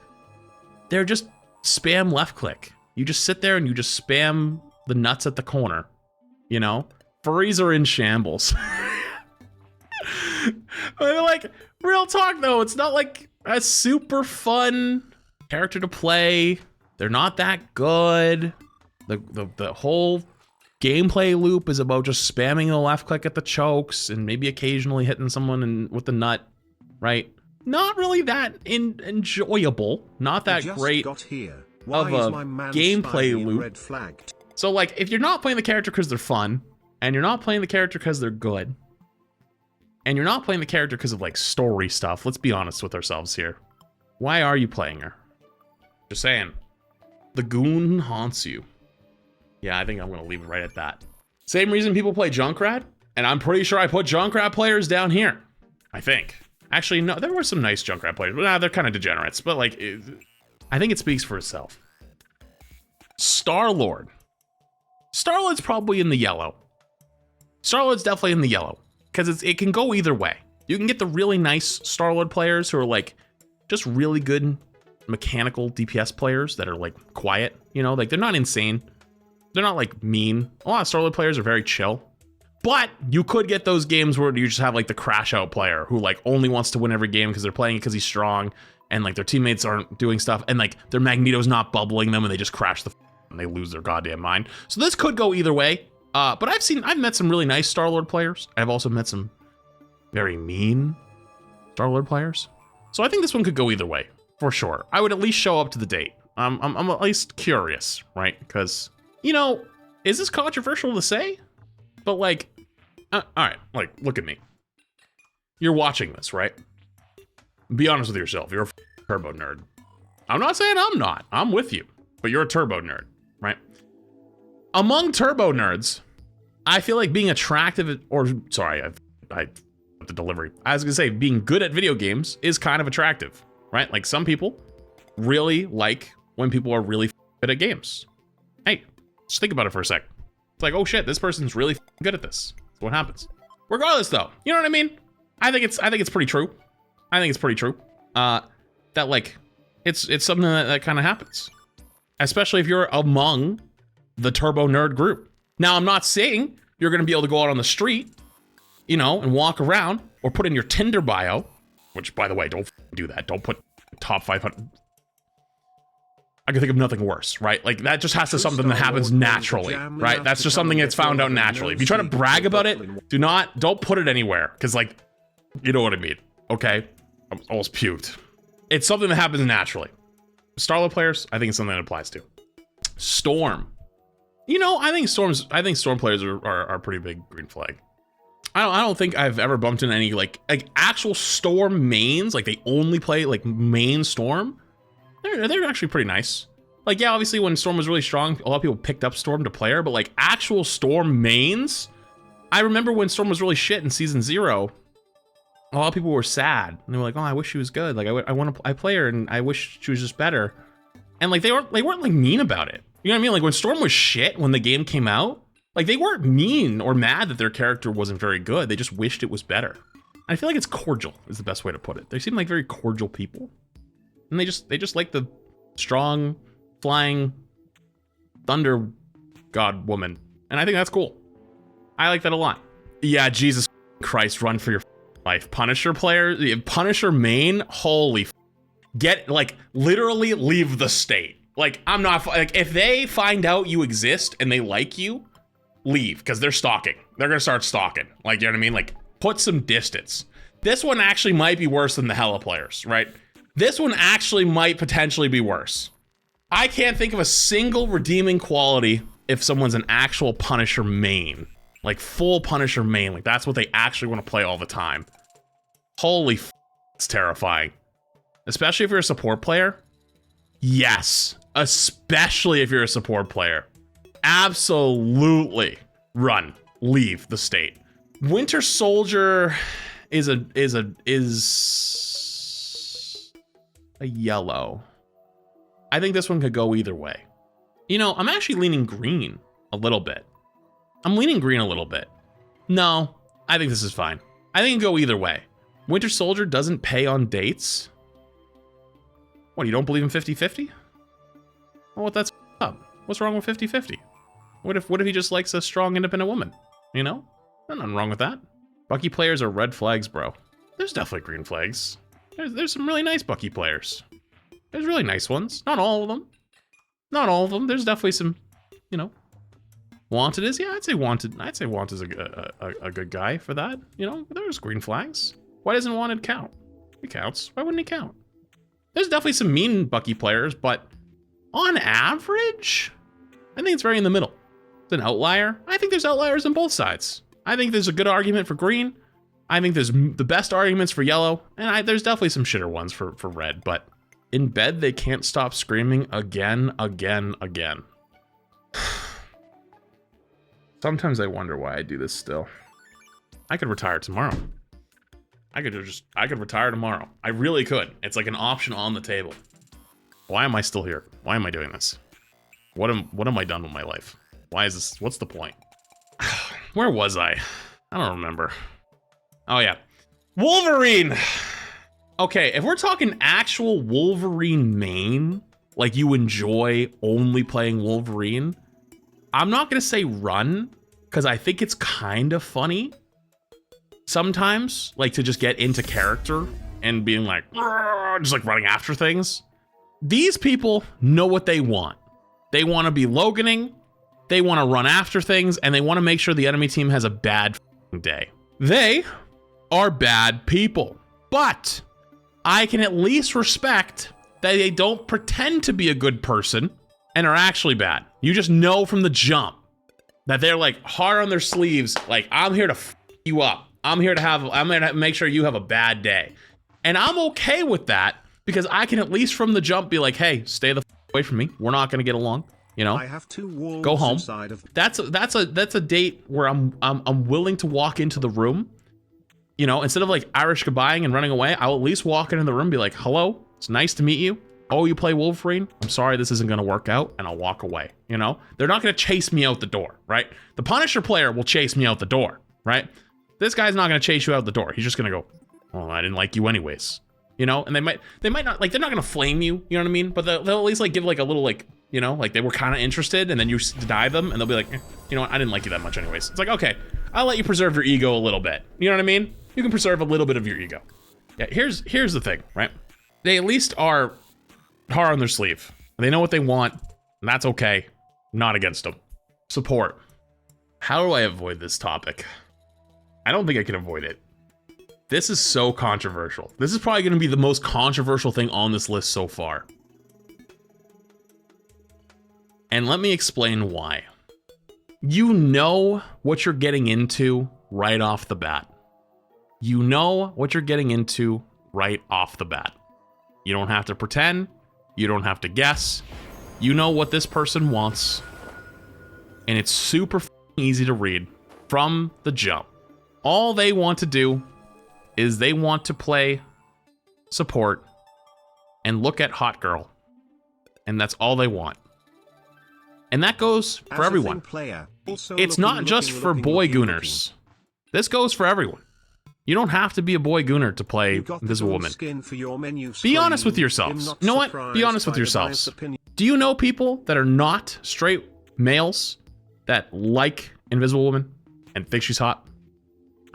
spam left click. You just sit there and you just spam the nuts at the corner, you know? Furries are in shambles. But like, real talk though, it's not like a super fun character to play. They're not that good. The whole gameplay loop is about just spamming the left click at the chokes and maybe occasionally hitting someone with the nut, right? Not really that enjoyable. Not that great of a gameplay loop. So like, if you're not playing the character because they're fun, and you're not playing the character because they're good, and you're not playing the character because of like story stuff, let's be honest with ourselves here. Why are you playing her? Just saying. The goon haunts you. Yeah, I think I'm gonna leave it right at that. Same reason people play Junkrat, and I'm pretty sure I put Junkrat players down here. I think. Actually, no, there were some nice Junkrat players, but they're kind of degenerates. But like, I think it speaks for itself. Star-Lord. Star-Lord's probably in the yellow. Star-Lord's definitely in the yellow, because it can go either way. You can get the really nice Star-Lord players who are like just really good mechanical DPS players that are like quiet, you know, like they're not insane. They're not like mean. A lot of Star-Lord players are very chill. But you could get those games where you just have like the crash out player who like only wants to win every game because they're playing it because he's strong and like their teammates aren't doing stuff and like their Magneto's not bubbling them and they just crash and they lose their goddamn mind. So this could go either way. But I've met some really nice Star-Lord players. I've also met some very mean Star-Lord players. So I think this one could go either way for sure. I would at least show up to the date. I'm at least curious, right? Because, you know, is this controversial to say? But like, all right, like, look at me. You're watching this, right? Be honest with yourself. You're a turbo nerd. I'm not saying I'm not. I'm with you. But you're a turbo nerd, right? Among turbo nerds, I feel like being attractive, or sorry, I the delivery. I was gonna say being good at video games is kind of attractive, right? Like some people really like when people are really good at games. Hey, just think about it for a sec. It's like, oh shit, this person's really good at this. That's what happens. Regardless though, you know what I mean? I think it's pretty true. I think it's pretty true. That like, it's something that kind of happens. Especially if you're among the turbo nerd group. Now, I'm not saying you're gonna be able to go out on the street, you know, and walk around or put in your Tinder bio, which by the way, don't do that. Don't put top 500. I can think of nothing worse, right? Like that just has to be something that happens naturally, right? That's just something that's found out naturally. If you try to brag about it, don't put it anywhere. Cause like, you know what I mean, okay? I almost puked. It's something that happens naturally. Starlet players, I think it's something that applies to. Storm. You know, I think Storm players are pretty big green flag. I don't think I've ever bumped into any like actual Storm mains, like they only play like main Storm. They're actually pretty nice. Like, yeah, obviously when Storm was really strong, a lot of people picked up Storm to play her, but like actual Storm mains, I remember when Storm was really shit in season 0, a lot of people were sad and they were like, oh, I wish she was good. Like I play her and I wish she was just better. And like they weren't like mean about it. You know what I mean? Like when Storm was shit when the game came out, like they weren't mean or mad that their character wasn't very good. They just wished it was better. I feel like it's cordial is the best way to put it. They seem like very cordial people. And they just like the strong, flying thunder god woman. And I think that's cool. I like that a lot. Yeah, Jesus Christ, run for your life. Punisher player, Punisher main, holy get, like, literally leave the state. Like, I'm not, like, if they find out you exist and they like you, leave, because they're stalking. They're gonna start stalking. Like, you know what I mean? Like, put some distance. This one actually might be worse than the Hella players, right? This one actually might potentially be worse. I can't think of a single redeeming quality if someone's an actual Punisher main. Like, full Punisher main. Like, that's what they actually want to play all the time. Holy f***, it's terrifying. Especially if you're a support player. Yes. Especially if you're a support player. Absolutely. Run. Leave the state. Winter Soldier is a yellow. I think this one could go either way. You know, I'm actually leaning green a little bit. I'm leaning green a little bit. No, I think this is fine. I think it can go either way. Winter Soldier doesn't pay on dates. What, you don't believe in 50-50? Well, that's up. What's wrong with 50-50? What if he just likes a strong, independent woman? You know? There's nothing wrong with that. Bucky players are red flags, bro. There's definitely green flags. There's some really nice Bucky players. There's really nice ones. Not all of them. Not all of them. There's definitely some, you know. Wanted is, yeah, I'd say Wanted is a good guy for that. You know, there's green flags. Why doesn't Wanted count? It counts. Why wouldn't he count? There's definitely some mean Bucky players, but on average, I think it's very in the middle. It's an outlier. I think there's outliers on both sides. I think there's a good argument for green. I think there's the best arguments for yellow, and there's definitely some shitter ones for red, but in bed, they can't stop screaming again. Sometimes I wonder why I do this still. I could retire tomorrow. I could retire tomorrow. I really could. It's like an option on the table. Why am I still here? Why am I doing this? What am I done with my life? Why is this? What's the point? Where was I? I don't remember. Oh yeah. Wolverine! Okay, if we're talking actual Wolverine main, like you enjoy only playing Wolverine, I'm not gonna say run, because I think it's kind of funny sometimes, like to just get into character and being like, just like running after things. These people know what they want. They want to be Loganing, they want to run after things, and they want to make sure the enemy team has a bad day. They are bad people, but I can at least respect that they don't pretend to be a good person and are actually bad. You just know from the jump that they're like hard on their sleeves, like, I'm here to f you up. I'm here to make sure you have a bad day. And I'm okay with that because I can at least from the jump be like, hey, stay the f away from me. We're not gonna get along. You know, I have two walls go home. Of that's a date where I'm willing to walk into the room. You know, instead of like Irish goodbying and running away, I'll at least walk into the room and be like, hello, it's nice to meet you. Oh, you play Wolverine? I'm sorry, this isn't gonna work out, and I'll walk away, you know? They're not gonna chase me out the door, right? The Punisher player will chase me out the door, right? This guy's not gonna chase you out the door. He's just gonna go, oh, I didn't like you anyways. You know, and they might not, like, they're not gonna flame you, you know what I mean? But they'll at least like give like a little like, you know, like they were kind of interested, and then you deny them, and they'll be like, you know what, I didn't like you that much anyways. It's like, okay, I'll let you preserve your ego a little bit. You know what I mean? You can preserve a little bit of your ego. Yeah, here's the thing, right? They at least are hard on their sleeve. They know what they want, and that's okay. Not against them. Support. How do I avoid this topic? I don't think I can avoid it. This is so controversial. This is probably going to be the most controversial thing on this list so far. And let me explain why. You know what you're getting into right off the bat. You know what you're getting into right off the bat. You don't have to pretend. You don't have to guess. You know what this person wants. And it's super easy to read from the jump. All they want to do is they want to play support and look at hot girl. And that's all they want. And that goes for everyone. It's not just for boy gooners. This goes for everyone. You don't have to be a boy gooner to play Invisible Woman. Be honest with yourselves. You know what? Be honest with yourselves. Do you know people that are not straight males that like Invisible Woman and think she's hot?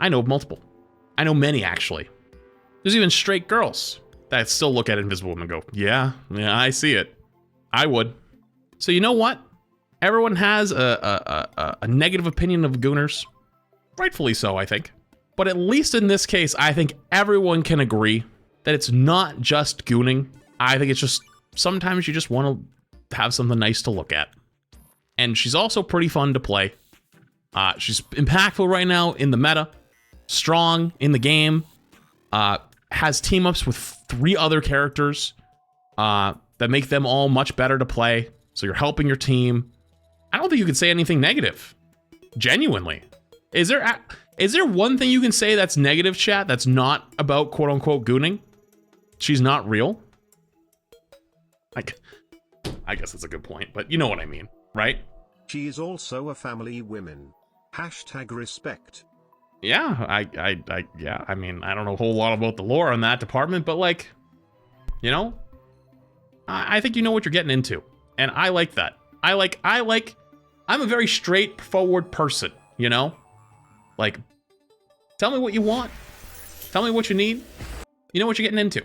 I know multiple. I know many, actually. There's even straight girls that still look at Invisible Woman and go, yeah, I see it. I would. So you know what? Everyone has a negative opinion of gooners. Rightfully so, I think. But at least in this case, I think everyone can agree that it's not just gooning. I think it's just sometimes you just want to have something nice to look at. And she's also pretty fun to play. She's impactful right now in the meta. Strong in the game. Has team-ups with 3 other characters that make them all much better to play. So you're helping your team. I don't think you can say anything negative. Genuinely. Is there one thing you can say that's negative, chat, that's not about quote-unquote gooning? She's not real? I guess that's a good point, but you know what I mean, right? She is also a family woman. #respect. Yeah, yeah, I mean, I don't know a whole lot about the lore on that department, but like, you know, I think you know what you're getting into. And I like that. I'm a very straightforward person, you know? Like, tell me what you want. Tell me what you need. You know what you're getting into.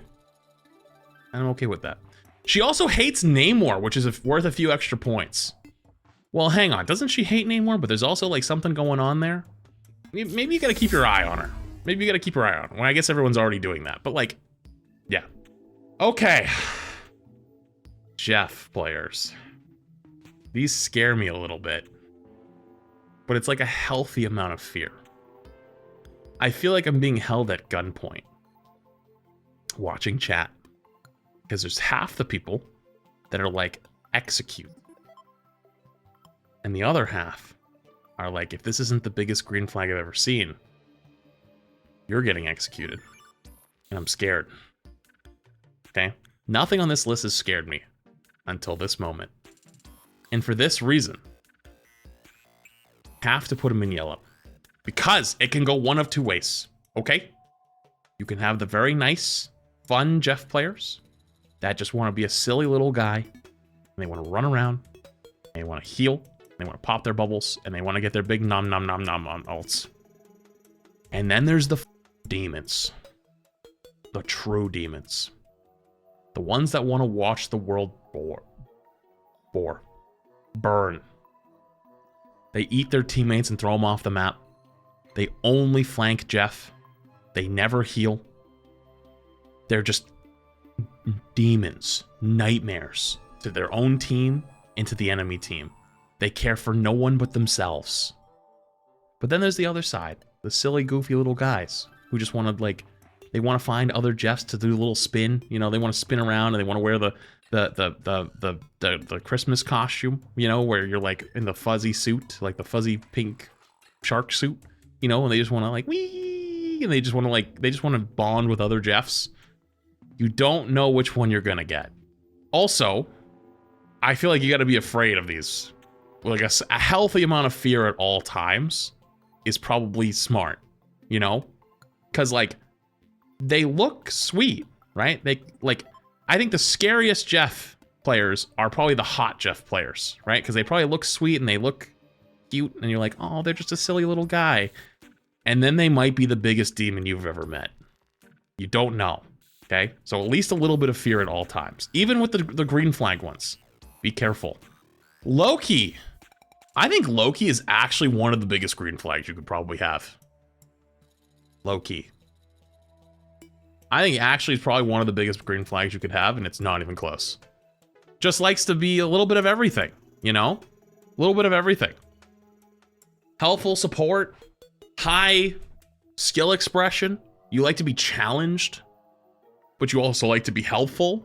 And I'm okay with that. She also hates Namor, which is worth a few extra points. Well, hang on. Doesn't she hate Namor? But there's also like something going on there. Maybe you gotta keep your eye on her. Maybe you gotta keep your eye on her. Well, I guess everyone's already doing that. But like, yeah. Okay. Jeff players. These scare me a little bit. But it's like a healthy amount of fear. I feel like I'm being held at gunpoint. Watching chat. Because there's half the people that are like, execute. And the other half are like, if this isn't the biggest green flag I've ever seen, you're getting executed. And I'm scared. Okay? Nothing on this list has scared me until this moment. And for this reason, have to put him in yellow. Because it can go one of 2 ways. Okay? You can have the very nice, fun Jeff players that just want to be a silly little guy. And they want to run around. And they want to heal. They want to pop their bubbles. And they want to get their big nom nom nom nom on ults. And then there's the demons. The true demons. The ones that want to watch the world burn. They eat their teammates and throw them off the map. They only flank Jeff. They never heal. They're just demons, nightmares to their own team and to the enemy team. They care for no one but themselves. But then there's the other side, the silly, goofy little guys who just want to like, they want to find other Jeffs to do a little spin. You know, they want to spin around and they want to wear the Christmas costume, you know, where you're like in the fuzzy suit, like the fuzzy pink shark suit, you know, and they just want to like wee, and they just want to bond with other Jeffs. You don't know which one you're gonna get. Also, I feel like you got to be afraid of these. Like a healthy amount of fear at all times is probably smart, you know, because like they look sweet, right? They like. I think the scariest Jeff players are probably the hot Jeff players, right? Because they probably look sweet and they look cute, and you're like, oh, they're just a silly little guy. And then they might be the biggest demon you've ever met. You don't know, okay? So at least a little bit of fear at all times. Even with the green flag ones. Be careful. Loki. I think Loki is actually one of the biggest green flags you could probably have. Loki. I think actually it's probably one of the biggest green flags you could have, and it's not even close. Just likes to be a little bit of everything. you know? A little bit of everything. Helpful support, high skill expression. You like to be challenged, but you also like to be helpful.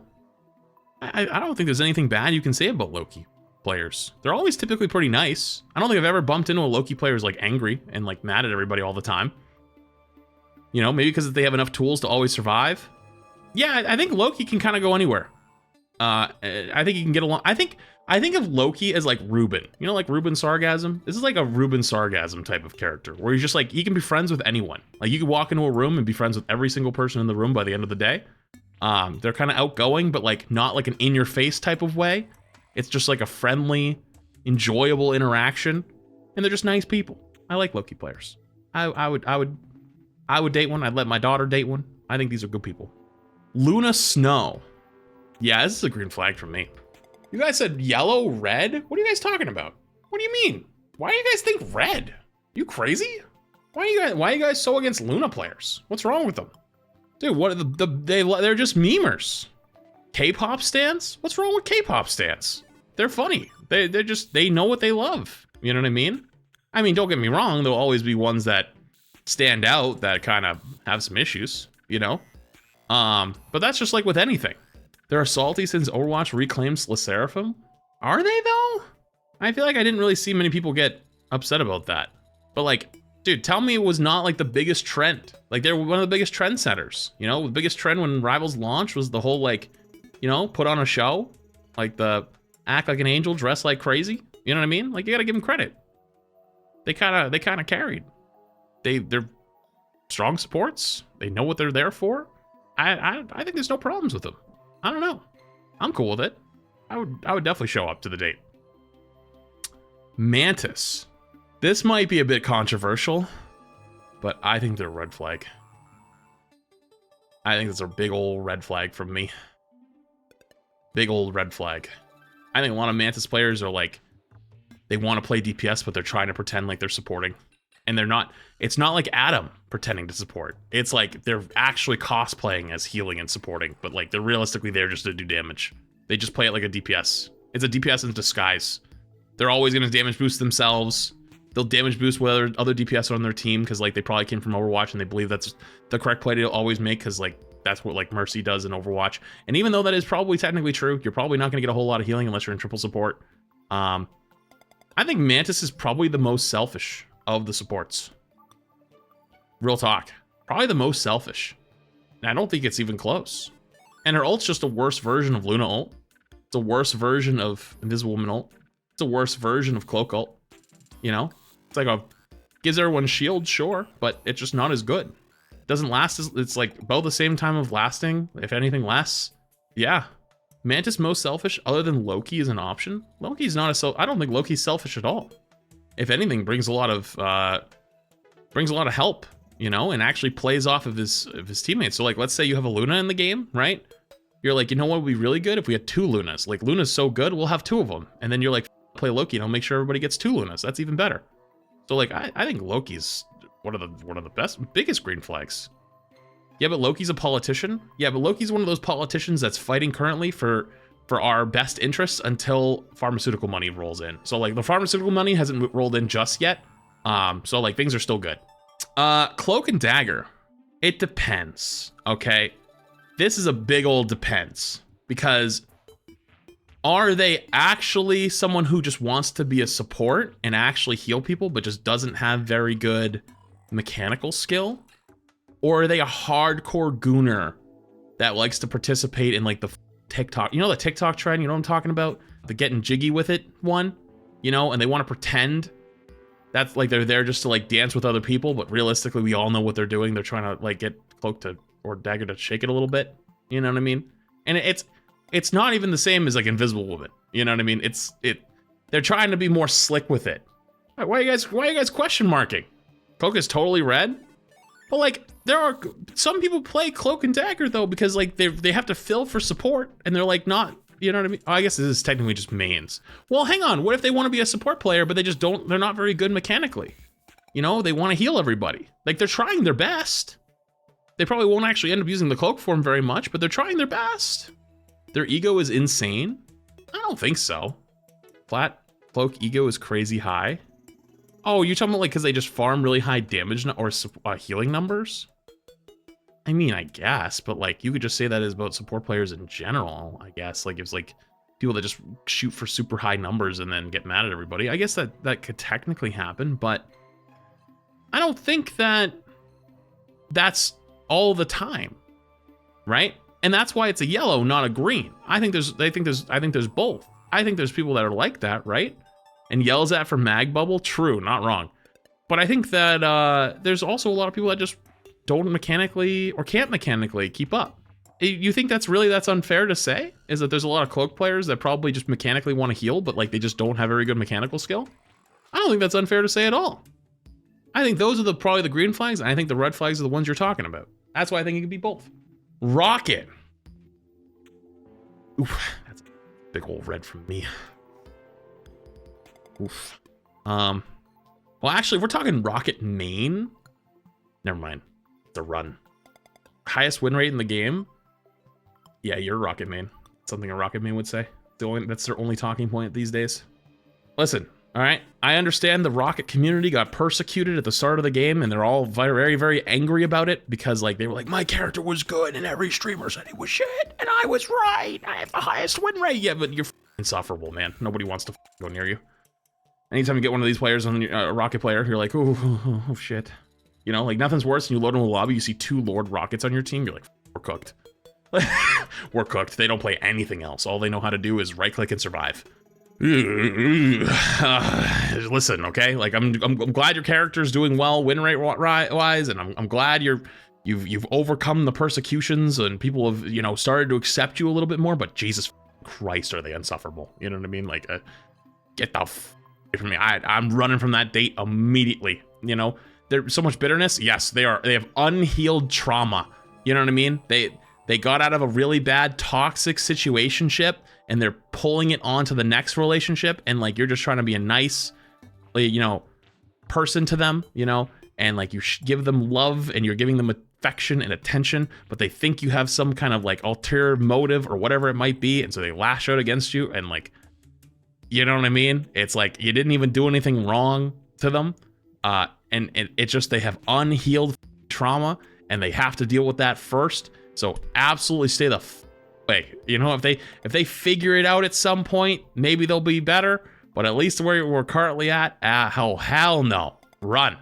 I don't think there's anything bad you can say about Loki players. They're always typically pretty nice. I don't think I've ever bumped into a Loki player who's like angry and like mad at everybody all the time. You know, maybe because they have enough tools to always survive. Yeah, I think Loki can kind of go anywhere. I think he can get along. I think of Loki as like Ruben. You know, like Ruben Sargasm? This is like a Ruben Sargasm type of character where he's just like, he can be friends with anyone. Like you could walk into a room and be friends with every single person in the room by the end of the day. They're kind of outgoing, but like not like an in-your-face type of way. It's just like a friendly, enjoyable interaction, and they're just nice people. I like Loki players. I would date one. I'd let my daughter date one. I think these are good people. Luna Snow. Yeah, this is a green flag from me. You guys said yellow, red? What are you guys talking about? What do you mean? Why do you guys think red? You crazy? Why are you guys so against Luna players? What's wrong with them? Dude, what are they're just memers. K-pop stans? What's wrong with K-pop stans? They're funny. They know what they love. You know what I mean? I mean, don't get me wrong, there'll always be ones that stand out that kind of have some issues, you know? But that's just like with anything. They're salty since Overwatch reclaims Le Seraphim. Are they though? I feel like I didn't really see many people get upset about that. But like, dude, tell me it was not like the biggest trend. Like they're one of the biggest trendsetters. You know, the biggest trend when Rivals launched was the whole like, you know, put on a show. Like the act like an angel, dress like crazy. You know what I mean? Like you gotta give them credit. They kind of carried. They're strong supports. They know what they're there for. I think there's no problems with them. I don't know. I'm cool with it. I would definitely show up to the date. Mantis. This might be a bit controversial, but I think they're a red flag. I think it's a big old red flag from me. Big old red flag. I think a lot of Mantis players are like, they want to play DPS, but they're trying to pretend like they're supporting. And they're not, it's not like Adam pretending to support. It's like they're actually cosplaying as healing and supporting, but like they're realistically there just to do damage. They just play it like a DPS. It's a DPS in disguise. They're always going to damage boost themselves. They'll damage boost whether other DPS are on their team because like they probably came from Overwatch and they believe that's the correct play to always make because like that's what like Mercy does in Overwatch. And even though that is probably technically true, you're probably not going to get a whole lot of healing unless you're in triple support. I think Mantis is probably the most selfish of the supports. Real talk. Probably the most selfish. And I don't think it's even close. And her ult's just a worse version of Luna ult. It's a worse version of Invisible Woman ult. It's a worse version of Cloak ult. You know? It's like gives everyone shield, sure, but it's just not as good. Doesn't last it's like about the same time of lasting, if anything less. Yeah. Mantis most selfish, other than Loki is an option. Loki's not I don't think Loki's selfish at all. If anything, brings a lot of help, you know, and actually plays off of his teammates. So like, let's say you have a Luna in the game, right? You're like, you know what would be really good if we had two Lunas. Like Luna's so good, we'll have two of them. And then you're like, play Loki and I'll make sure everybody gets two Lunas. That's even better. So like, I think Loki's one of the biggest green flags. Yeah, but Loki's a politician. Yeah, but Loki's one of those politicians that's fighting currently for our best interests until pharmaceutical money rolls in. So like the pharmaceutical money hasn't rolled in just yet. So like things are still good. Cloak and Dagger. It depends, okay? This is a big old depends because are they actually someone who just wants to be a support and actually heal people but just doesn't have very good mechanical skill? Or are they a hardcore gooner that likes to participate in like the TikTok, you know, the TikTok trend, you know what I'm talking about? The getting jiggy with it one, you know, and they want to pretend that's like they're there just to like dance with other people, but realistically we all know what they're doing. They're trying to like get Cloak to or Dagger to shake it a little bit, you know what I mean? And it's not even the same as like Invisible Woman, you know what I mean? They're trying to be more slick with it. Why are you guys question marking? Cloak is totally red. But like there are some people play Cloak and Dagger though because like they have to fill for support and they're like not, you know what I mean? Oh, I guess this is technically just mains. Well, hang on. What if they want to be a support player but they're not very good mechanically? You know, they want to heal everybody. Like they're trying their best. They probably won't actually end up using the Cloak form very much, but they're trying their best. Their ego is insane? I don't think so. Flat, cloak ego is crazy high. Oh, you're talking about like because they just farm really high damage or healing numbers? I mean, I guess, but like you could just say that is about support players in general, I guess. Like it's like people that just shoot for super high numbers and then get mad at everybody. I guess that could technically happen, but I don't think that that's all the time, right? And that's why it's a yellow, not a green. I think there's both. I think there's people that are like that, right? And yells at for mag bubble, true, not wrong. But I think that there's also a lot of people that just don't mechanically or can't mechanically keep up. You think that's unfair to say? Is that there's a lot of cloak players that probably just mechanically want to heal, but like they just don't have very good mechanical skill? I don't think that's unfair to say at all. I think those are probably the green flags, and I think the red flags are the ones you're talking about. That's why I think it could be both. Rocket. Oof, that's a big old red from me. Oof. Well, actually, if we're talking Rocket main, never mind. It's a run. Highest win rate in the game. Yeah, you're Rocket main. Something a Rocket main would say. That's their only talking point these days. Listen, all right. I understand the Rocket community got persecuted at the start of the game, and they're all very, very angry about it because, like, they were like, my character was good, and every streamer said he was shit, and I was right. I have the highest win rate. Yeah, but you're insufferable, man. Nobody wants to go near you. Anytime you get one of these players on a Rocket player, you're like, oh, shit. You know, like nothing's worse than you load into the lobby, you see 2 Lord Rockets on your team, you're like, we're cooked. We're cooked. They don't play anything else. All they know how to do is right click and survive. Listen, okay? Like I'm glad your character's doing well win rate wise, and I'm glad you've overcome the persecutions and people have, you know, started to accept you a little bit more, but Jesus Christ, are they insufferable? You know what I mean? Like get the from me. I'm running from that date immediately. You know, there's so much bitterness. Yes, they are. They have unhealed trauma. You know what I mean? They got out of a really bad toxic situationship and they're pulling it onto the next relationship, and like you're just trying to be a nice, you know, person to them, you know, and like you give them love and you're giving them affection and attention, but they think you have some kind of like ulterior motive or whatever it might be, and so they lash out against you, and like, you know what I mean? It's like you didn't even do anything wrong to them, and it's just they have unhealed trauma and they have to deal with that first. So absolutely stay the away. You know, if they figure it out at some point, maybe they'll be better. But at least where we're currently at, hell no, run,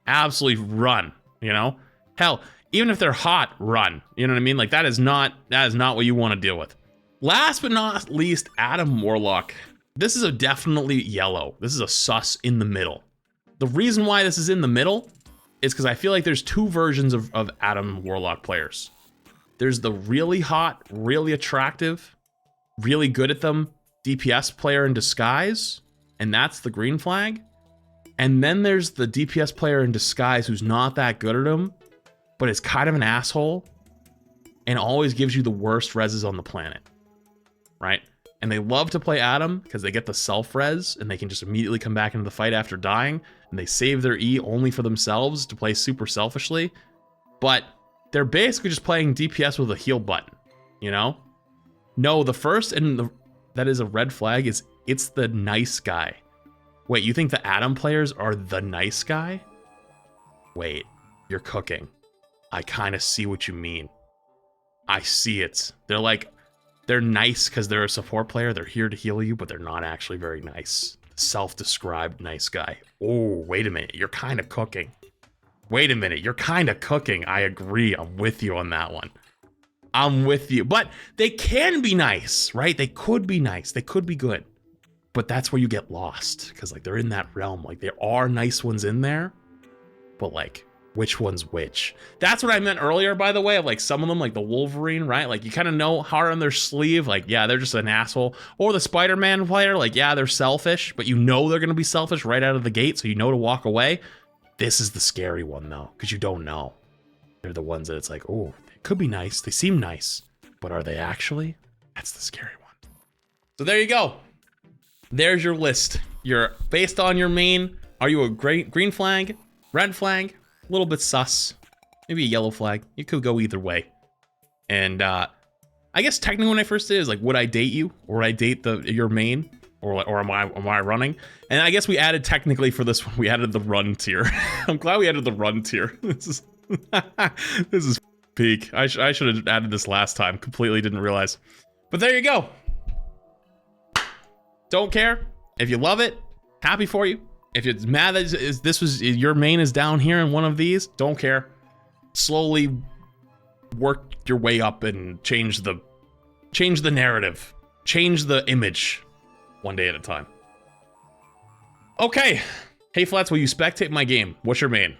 absolutely run. You know, hell, even if they're hot, run. You know what I mean? Like that is not what you want to deal with. Last but not least, Adam Warlock. This is a definitely yellow. This is a sus in the middle. The reason why this is in the middle is because I feel like there's 2 versions of Adam Warlock players. There's the really hot, really attractive, really good at them DPS player in disguise, and that's the green flag. And then there's the DPS player in disguise who's not that good at them, but is kind of an asshole and always gives you the worst reses on the planet, right? And they love to play Adam because they get the self-res and they can just immediately come back into the fight after dying, and they save their E only for themselves to play super selfishly. But they're basically just playing DPS with a heal button, you know? No, the first and that is a red flag is it's the nice guy. Wait, you think the Adam players are the nice guy? Wait, you're cooking. I kind of see what you mean. I see it. They're nice because they're a support player. They're here to heal you, but they're not actually very nice. Self-described nice guy. Oh, wait a minute. You're kind of cooking. Wait a minute. You're kind of cooking. I agree. I'm with you on that one. I'm with you. But they can be nice, right? They could be nice. They could be good. But that's where you get lost because like they're in that realm. Like there are nice ones in there, but like which one's which? That's what I meant earlier, by the way, of like some of them, like the Wolverine, right? Like you kind of know hard on their sleeve, like, yeah, they're just an asshole. Or the Spider-Man player, like, yeah, they're selfish, but you know they're going to be selfish right out of the gate, so you know to walk away. This is the scary one, though, because you don't know. They're the ones that it's like, oh, they could be nice. They seem nice, but are they actually? That's the scary one. So there you go. There's your list. You're based on your main. Are you a green flag, red flag? A little bit sus, maybe a yellow flag. You could go either way. And I guess technically when I first did it, is like, would I date you or would I date your main? Or am I running? And I guess we added technically for this one, we added the run tier. I'm glad we added the run tier. This is this is peak. I should have added this last time. Completely didn't realize. But there you go. Don't care. If you love it, happy for you. If you're mad that this was your main is down here in one of these, don't care. Slowly work your way up and change the narrative. Change the image. One day at a time. Okay. Hey Flats, will you spectate my game? What's your main?